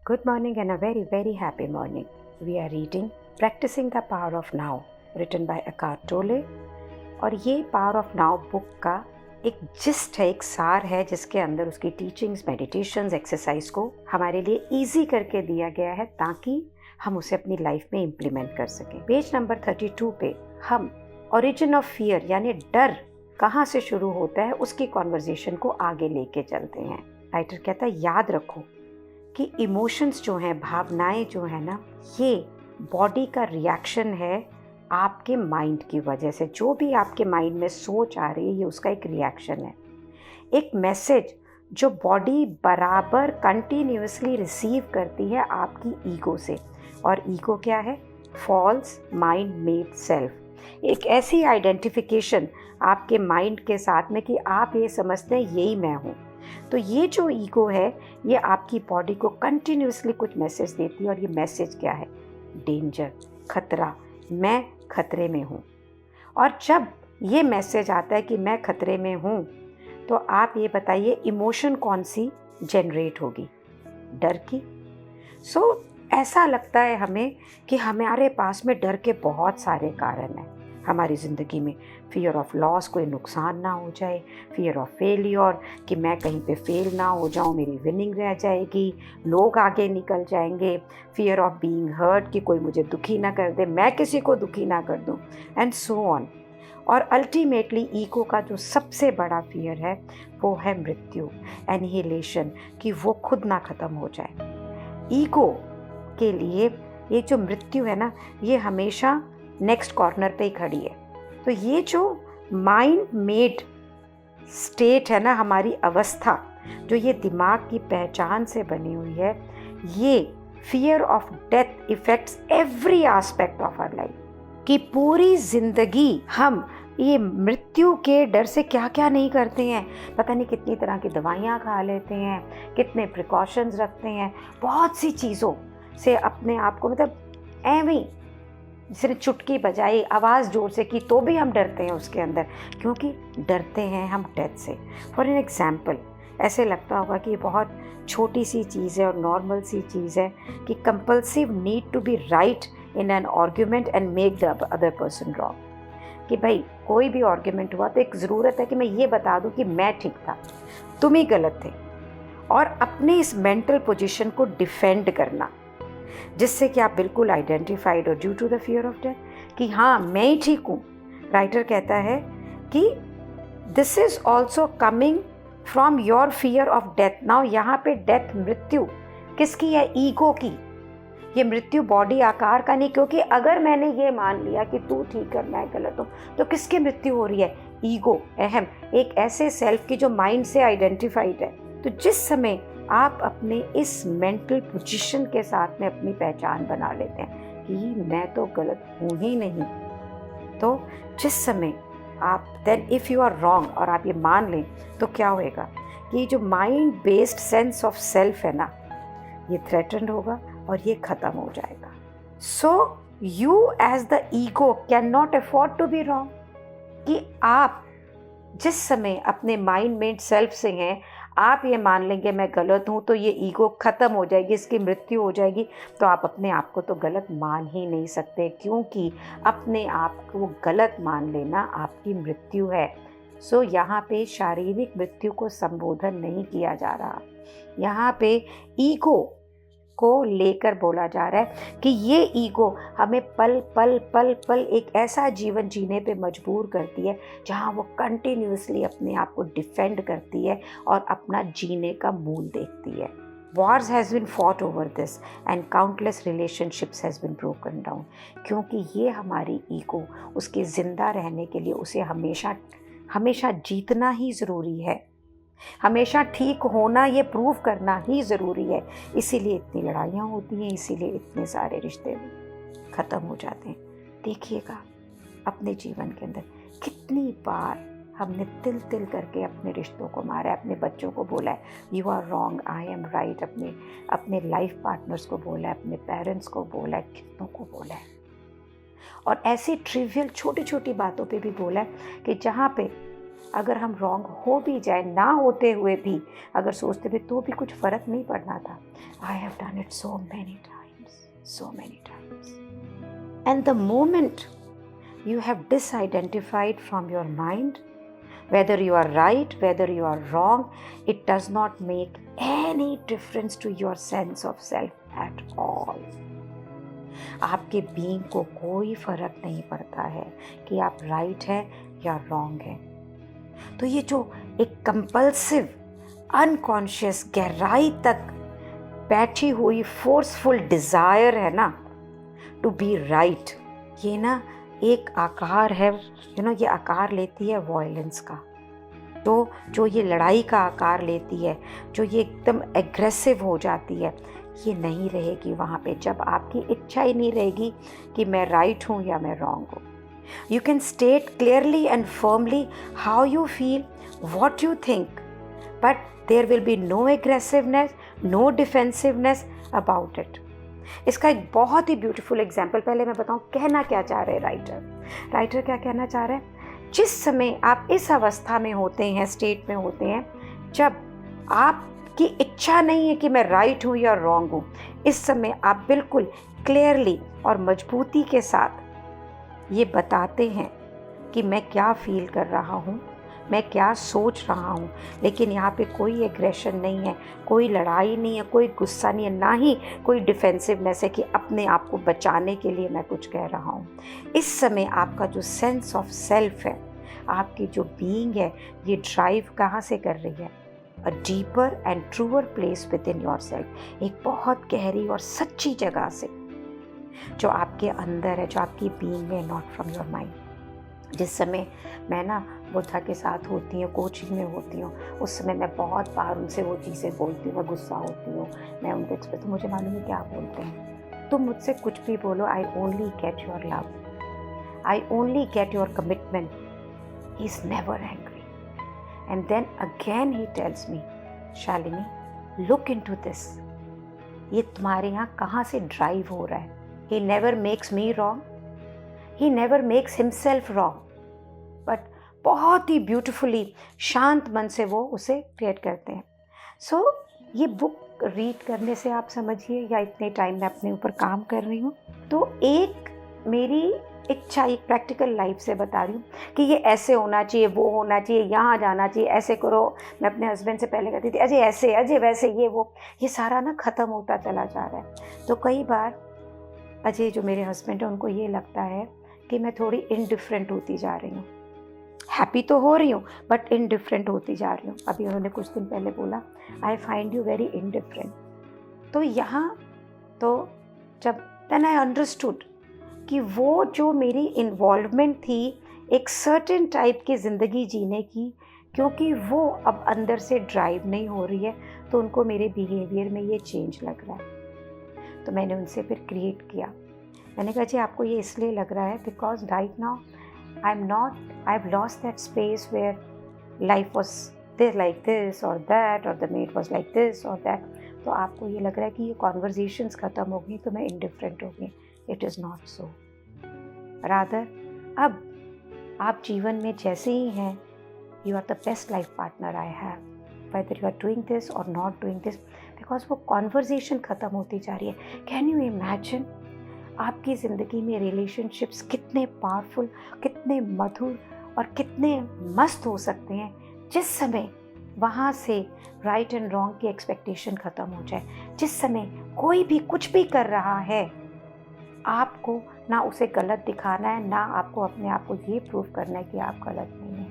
Good morning and a very, very happy morning. We are reading Practicing the Power of Now, written by Eckhart Tolle. और ये power of now book का एक gist है, एक सार है, जिसके अंदर उसकी टीचिंग्स, मेडिटेशंस, एक्सरसाइज को हमारे लिए इजी करके दिया गया है ताकि हम उसे अपनी लाइफ में इम्प्लीमेंट कर सकें। पेज नंबर 32 पे हम ओरिजिन ऑफ फियर यानी डर कहाँ से शुरू होता है उसकी कॉन्वर्जेशन को आगे लेके चलते हैं। राइटर कहता है याद रखो कि इमोशंस जो हैं, भावनाएं जो हैं ना, ये बॉडी का रिएक्शन है आपके माइंड की वजह से। जो भी आपके माइंड में सोच आ रही है ये उसका एक रिएक्शन है, एक मैसेज जो बॉडी बराबर कंटिन्यूसली रिसीव करती है आपकी ईगो से। और ईगो क्या है? False mind made self. एक ऐसी आइडेंटिफिकेशन आपके माइंड के साथ में कि आप ये समझते हैं यही मैं हूँ। तो ये जो ईगो है ये आपकी बॉडी को कंटिन्यूसली कुछ मैसेज देती है। और ये मैसेज क्या है? डेंजर, खतरा, मैं खतरे में हूँ। और जब ये मैसेज आता है कि मैं खतरे में हूँ तो आप ये बताइए इमोशन कौन सी जनरेट होगी? डर की। ऐसा लगता है हमें कि हमारे पास में डर के बहुत सारे कारण हैं हमारी ज़िंदगी में। फियर ऑफ लॉस, कोई नुकसान ना हो जाए, फियर ऑफ फेलियर कि मैं कहीं पे फेल ना हो जाऊं, मेरी विनिंग रह जाएगी, लोग आगे निकल जाएंगे, फियर ऑफ बीइंग हर्ट कि कोई मुझे दुखी ना कर दे, मैं किसी को दुखी ना कर दूं, एंड सो ऑन। और अल्टीमेटली ईगो का जो सबसे बड़ा फियर है वो है मृत्यु, एनिहिलेशन, कि वो खुद ना ख़त्म हो जाए। ईगो के लिए ये जो मृत्यु है ना, ये हमेशा नेक्स्ट कॉर्नर पे ही खड़ी है। तो ये जो माइंड मेड स्टेट है ना, हमारी अवस्था, जो ये दिमाग की पहचान से बनी हुई है, ये fear of death effects every aspect of our life. कि पूरी ज़िंदगी हम ये मृत्यु के डर से क्या क्या नहीं करते हैं। पता नहीं कितनी तरह की दवाइयाँ खा लेते हैं, कितने प्रिकॉशंस रखते हैं, बहुत सी चीज़ों से अपने आप को, मतलब एवं सिर्फ चुटकी बजाई, आवाज़ जोर से की तो भी हम डरते हैं उसके अंदर, क्योंकि डरते हैं हम डेथ से। फॉर एन एग्जाम्पल, ऐसे लगता होगा कि ये बहुत छोटी सी चीज़ है और नॉर्मल सी चीज़ है कि compulsive need to be right in an argument and make the other person wrong. कि भाई कोई भी आर्ग्यूमेंट हुआ तो एक ज़रूरत है कि मैं ये बता दूं कि मैं ठीक था, तुम ही गलत थे, और अपने इस मेंटल पोजीशन को डिफेंड करना, जिससे कि आप बिल्कुल आइडेंटिफाइड हो due to the fear of death कि हाँ मैं ही ठीक हूँ। राइटर कहता है कि this is also coming from your fear of death. Now यहाँ पे डेथ, मृत्यु किसकी है? ईगो की। ये मृत्यु बॉडी आकार का नहीं, क्योंकि अगर मैंने ये मान लिया कि तू ठीक है मैं गलत हूँ तो किसकी मृत्यु हो रही है? ईगो, अहम, एक ऐसे सेल्फ की जो माइंड से आइडेंटिफाइड है। तो जिस समय आप अपने इस मेंटल पोजीशन के साथ में अपनी पहचान बना लेते हैं कि मैं तो गलत हूँ ही नहीं, तो जिस समय आप then if you are wrong और आप ये मान लें तो क्या होएगा कि जो mind based sense of self है ना, ये थ्रेटन्ड होगा और ये ख़त्म हो जाएगा। So you as the ego can not afford to be wrong. कि आप जिस समय अपने माइंड मेड सेल्फ से हैं, आप ये मान लेंगे मैं गलत हूँ तो ये ईगो ख़त्म हो जाएगी, इसकी मृत्यु हो जाएगी। तो आप अपने आप को तो गलत मान ही नहीं सकते, क्योंकि अपने आप को गलत मान लेना आपकी मृत्यु है। सो यहाँ पे शारीरिक मृत्यु को संबोधन नहीं किया जा रहा, यहाँ पे ईगो को लेकर बोला जा रहा है कि ये ईगो हमें पल पल पल पल एक ऐसा जीवन जीने पे मजबूर करती है जहाँ वो कंटिन्यूसली अपने आप को डिफेंड करती है और अपना जीने का मूल देखती है। Wars has been fought over this and countless relationships has been broken down। क्योंकि ये हमारी ईगो, उसके ज़िंदा रहने के लिए उसे हमेशा हमेशा जीतना ही ज़रूरी है, हमेशा ठीक होना ये प्रूव करना ही ज़रूरी है। इसीलिए इतनी लड़ाइयाँ होती हैं, इसीलिए इतने सारे रिश्ते ख़त्म हो जाते हैं। देखिएगा अपने जीवन के अंदर कितनी बार हमने तिल तिल करके अपने रिश्तों को मारा है, अपने बच्चों को बोला है you are wrong, I am right, अपने लाइफ पार्टनर्स को बोला है, अपने पेरेंट्स को बोला है, कितनों को बोला है। और ऐसी ट्रिवियल छोटी छोटी बातों पे भी बोला है कि जहाँ पे अगर हम रॉन्ग हो भी जाए, ना होते हुए भी अगर सोचते भी तो भी कुछ फ़र्क नहीं पड़ना था. I have done it so many times. And the moment you have disidentified from your mind, whether you are right, whether you are wrong, it does not make any difference to your sense of self at all. आपके being को कोई फर्क नहीं पड़ता है कि आप right है या रॉन्ग है. तो ये जो एक कंपल्सिव अनकॉन्शियस गहराई तक बैठी हुई फोर्सफुल डिज़ायर है ना टू बी राइट, ये ना एक आकार है, ये आकार लेती है वायलेंस का. तो जो ये लड़ाई का आकार लेती है, जो ये एकदम एग्रेसिव हो जाती है, ये नहीं रहेगी वहाँ पे जब आपकी इच्छा ही नहीं रहेगी कि मैं राइट हूँ या मैं रॉन्ग हूँ. You can state clearly and firmly how you feel, what you think, but there will be no aggressiveness, no defensiveness about it. इसका एक बहुत ही ब्यूटीफुल एग्जाम्पल, पहले मैं बताऊँ कहना क्या चाह रहे राइटर क्या कहना चाह रहे हैं. जिस समय आप इस अवस्था में होते हैं, स्टेट में होते हैं, जब आपकी इच्छा नहीं है कि मैं राइट हूँ या रॉन्ग हूँ, इस समय आप बिल्कुल क्लियरली और मजबूती के साथ ये बताते हैं कि मैं क्या फील कर रहा हूँ, मैं क्या सोच रहा हूँ. लेकिन यहाँ पे कोई एग्रेशन नहीं है, कोई लड़ाई नहीं है, कोई गुस्सा नहीं है, ना ही कोई डिफेंसिवनेस है कि अपने आप को बचाने के लिए मैं कुछ कह रहा हूँ. इस समय आपका जो सेंस ऑफ सेल्फ है, आपकी जो बीइंग है, ये ड्राइव कहाँ से कर रही है? A deeper and truer place with in your self, एक बहुत गहरी और सच्ची जगह से जो आपके अंदर है, जो आपकी बीइंग है, नॉट फ्रॉम योर माइंड. जिस समय मैं ना बुद्धा के साथ होती हूँ, कोचिंग में होती हूँ, उस समय मैं बहुत बार उनसे वो चीज़ें बोलती हूँ, मैं गुस्सा होती हूँ, मैं उनको एक्सप्रेस, तो मुझे मालूम है क्या बोलते हैं. तुम मुझसे कुछ भी बोलो, I only get your love, I only get your commitment. He is never angry. And then again he tells me, Shalini look into this, ये तुम्हारे यहाँ कहाँ से ड्राइव हो रहा है. He never makes me wrong, he never makes himself wrong, but बहुत ही ब्यूटिफुली शांत मन से वो उसे क्रिएट करते हैं. सो ये बुक रीड करने से आप समझिए, या इतने टाइम में अपने ऊपर काम कर रही हूँ, तो एक मेरी इच्छा, एक प्रैक्टिकल लाइफ से बता रही हूँ कि ये ऐसे होना चाहिए, वो होना चाहिए, यहाँ जाना चाहिए, ऐसे करो. मैं अपने हस्बैंड से पहले कहती थी अजय ऐसे, अजय वैसे, ये सारा ना ख़त्म होता चला जा रहा है. तो कई बार अजय जो मेरे हस्बैंड हैं, उनको ये लगता है कि मैं थोड़ी इनडिफरेंट होती जा रही हूँ. हैप्पी तो हो रही हूँ बट इनडिफरेंट होती जा रही हूँ. अभी उन्होंने कुछ दिन पहले बोला I find you very indifferent. तो यहाँ तो जब देन आई अंडरस्टूड कि वो जो मेरी इन्वॉल्वमेंट थी एक सर्टेन टाइप की ज़िंदगी जीने की, क्योंकि वो अब अंदर से ड्राइव नहीं हो रही है, तो उनको मेरे बिहेवियर में ये चेंज लग रहा है. तो मैंने उनसे फिर क्रिएट किया. मैंने कहा जी आपको ये इसलिए लग रहा है because right now I have lost that space where life was this like this और दैट, और the maid was like this और दैट. तो आपको ये लग रहा है कि ये कॉन्वर्जेशंस ख़त्म हो गई तो मैं इनडिफरेंट हो गई. It is not so. Rather अब आप जीवन में जैसे ही हैं, you are the best life partner I have, whether you are doing this or not doing this, because वो कॉन्वर्जेशन ख़त्म होती जा रही है. कैन यू इमेजिन आपकी ज़िंदगी में रिलेशनशिप्स कितने पावरफुल, कितने मधुर और कितने मस्त हो सकते हैं जिस समय वहाँ से राइट एंड रॉन्ग की एक्सपेक्टेशन ख़त्म हो जाए. जिस समय कोई भी कुछ भी कर रहा है, आपको ना उसे गलत दिखाना है, ना आपको अपने आप को ये प्रूव करना है कि आप गलत नहीं हैं.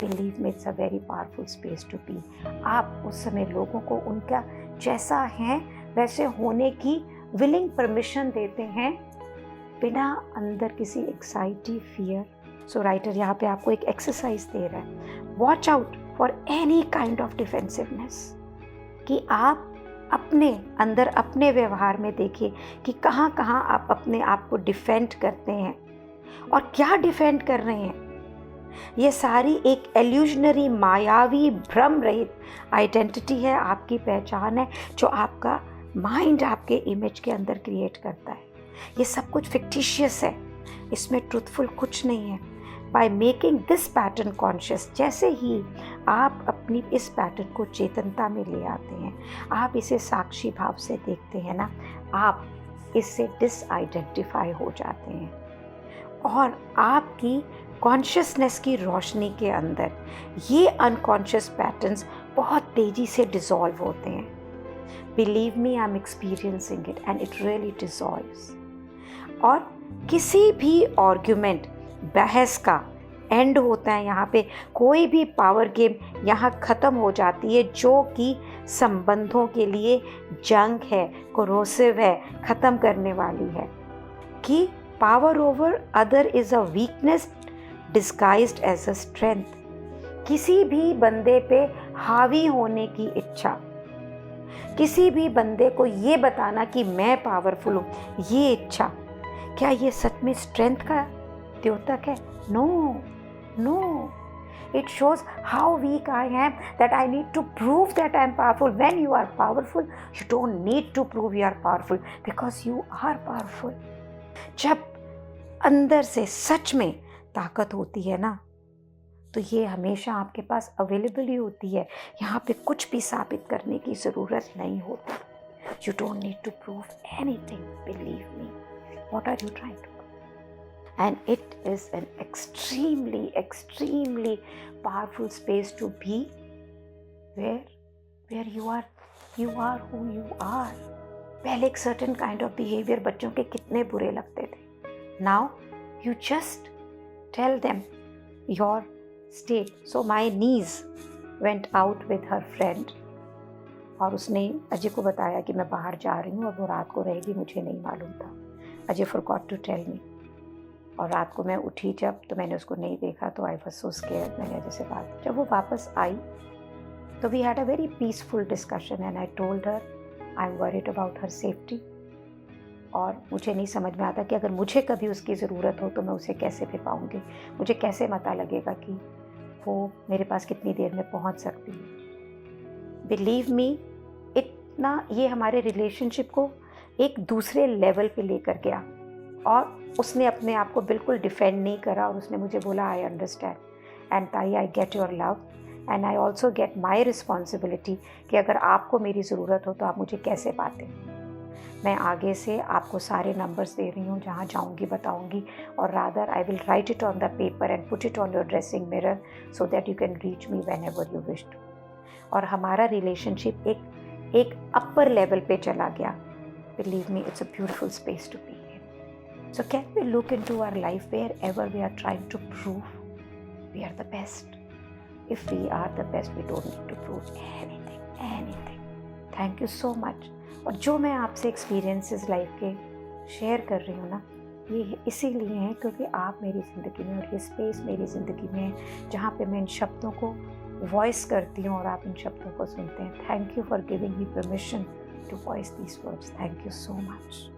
Believe me, it's a very powerful space to be. आप उस समय लोगों को उनका जैसा है वैसे होने की विलिंग परमिशन देते हैं, बिना अंदर किसी एंग्जाइटी, फियर. सो राइटर यहाँ पे आपको एक एक्सरसाइज दे रहा है. Watch out for any kind of defensiveness, कि आप अपने अंदर अपने व्यवहार में देखिए कि कहाँ कहाँ आप अपने आप को डिफेंड करते हैं और क्या डिफेंड कर रहे हैं. ये सारी एक एल्यूजनरी, मायावी, भ्रम रहित आइडेंटिटी है, आपकी पहचान है, जो आपका माइंड आपके इमेज के अंदर क्रिएट करता है. ये सब कुछ फिक्टिशियस है, इसमें ट्रूथफुल कुछ नहीं है. By making this pattern conscious, जैसे ही आप अपनी इस पैटर्न को चेतनता में ले आते हैं, आप इसे साक्षी भाव से देखते हैं ना, आप इससे डिसआइडेंटिफाई हो जाते हैं और आपकी कॉन्शियसनेस की रोशनी के अंदर ये अनकॉन्शियस पैटर्न्स बहुत तेज़ी से डिसॉल्व होते हैं. Believe me, I am experiencing it and it really dissolves. और किसी भी आर्ग्यूमेंट, बहस का एंड होता है यहाँ पे, कोई भी पावर गेम यहाँ ख़त्म हो जाती है जो कि संबंधों के लिए जंग है, कोरोसिव है, ख़त्म करने वाली है. कि power over other is a weakness disguised as a strength. किसी भी बंदे पे हावी होने की इच्छा, किसी भी बंदे को ये बताना कि मैं पावरफुल हूँ, ये इच्छा, क्या ये सच में स्ट्रेंथ का द्योतक है? No no, it shows how weak I am, that I need to prove that I am powerful. When you are powerful, you don't need to prove you are powerful because you are powerful. जब अंदर से सच में ताकत होती है ना, तो ये हमेशा आपके पास अवेलेबल ही होती है. यहाँ पे कुछ भी साबित करने की ज़रूरत नहीं होती. You don't need to prove anything, believe me. What are you trying to do? And it is an extremely, extremely powerful space to be where you are who you are. पहले एक certain kind of behavior बच्चों के कितने बुरे लगते थे. Now you just tell them your state. So my niece went out with her friend और उसने अजय को बताया कि मैं बाहर जा रही हूँ और वो रात को रहेगी, मुझे नहीं मालूम था. Ajay forgot to tell me. और रात को मैं उठी जब, तो मैंने उसको नहीं देखा, तो आई वाज सो स्केयर्ड. मैंने अजय से बात, जब वो वापस आई तो we had a very peaceful discussion and I told her I am worried about her safety. और मुझे नहीं समझ में आता कि अगर मुझे कभी उसकी ज़रूरत हो तो मैं उसे कैसे फिर पाऊँगी, मुझे कैसे पता लगेगा कि वो मेरे पास कितनी देर में पहुँच सकती है. बिलीव मी, इतना ये हमारे रिलेशनशिप को एक दूसरे लेवल पे लेकर गया. और उसने अपने आप को बिल्कुल डिफेंड नहीं करा और उसने मुझे बोला आई अंडरस्टैंड एंड ताई I get your love and I also get my responsibility कि अगर आपको मेरी ज़रूरत हो तो आप मुझे कैसे पाते. मैं आगे से आपको सारे नंबर्स दे रही हूँ, जहाँ जाऊँगी बताऊँगी, और rather I will write it on the paper and put it on your dressing mirror so that you can reach me whenever you wish to. और हमारा रिलेशनशिप एक अपर लेवल पे चला गया. Believe me, it's a beautiful space to be. So can we look into our life wherever we are trying to prove we are the best? If we are the best, we don't need to prove anything. Thank you so much. और जो मैं आपसे experiences life के share कर रही हूँ ना, ये इसीलिए है क्योंकि आप मेरी ज़िंदगी में, और ये स्पेस मेरी ज़िंदगी में है जहाँ पे मैं इन शब्दों को वॉइस करती हूँ और आप इन शब्दों को सुनते हैं. Thank you for giving me permission to voice these words. Thank you so much.